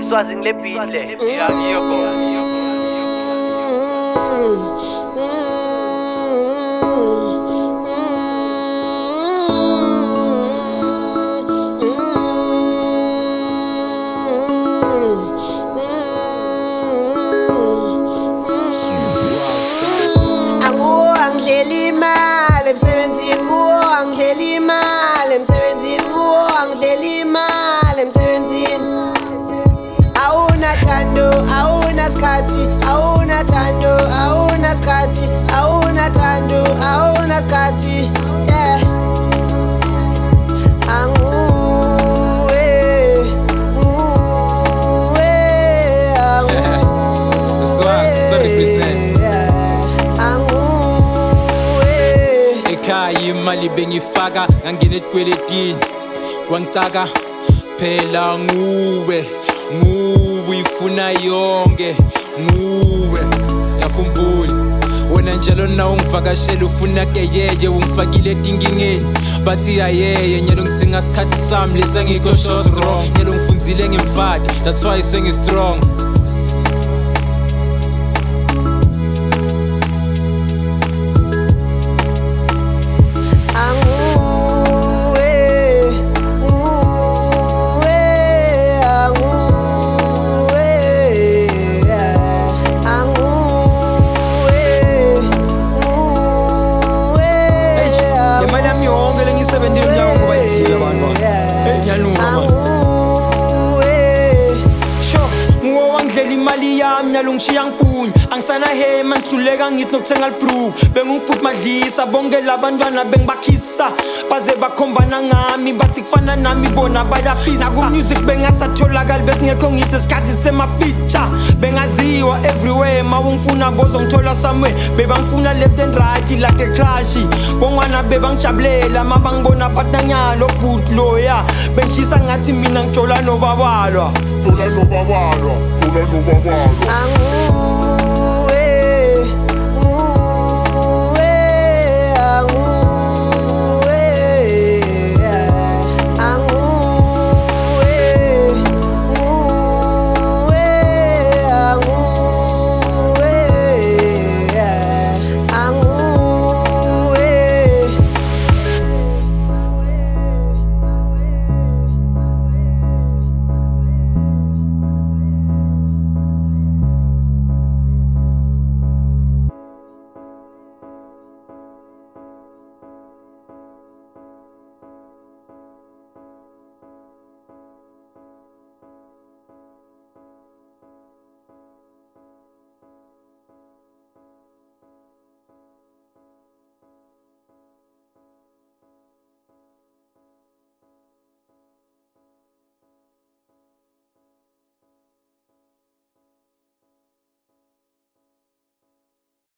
Swazi ngilepile ngiyakho Auna skati, yeah. Ekhaya imali bengifaka ngangena etikweletini kwangitaka phela nguwe ifuna yonke nguwe yakhumbula wena njalo na ungivakashela ufuna ke yeye ungifakile etinkingeni bathi ayeye nyalo ngisinga sikhathi sami lesengikho shows wrong nyalo ngifunzile ngemfadi that's why sengi strong imali yami nyalo ngishiya ngipunya angisana hema ngihluleka ngithi nokuthenga librew bengiphuthi madlisa bonke labantwana bengibakhisa baze bakhombana ngami bathi kufana nami bona bayafisa naku-music bengasatholakali besingekho ngithi isikhathi semafeature bengaziwa everywhere mawungifuna bozongithola somewhere bebangifuna left and right like a crush bongwana bebangijabulela mabangibona patanyalo butloya bengishisa ngathi mina ngithola nobabalwa Angu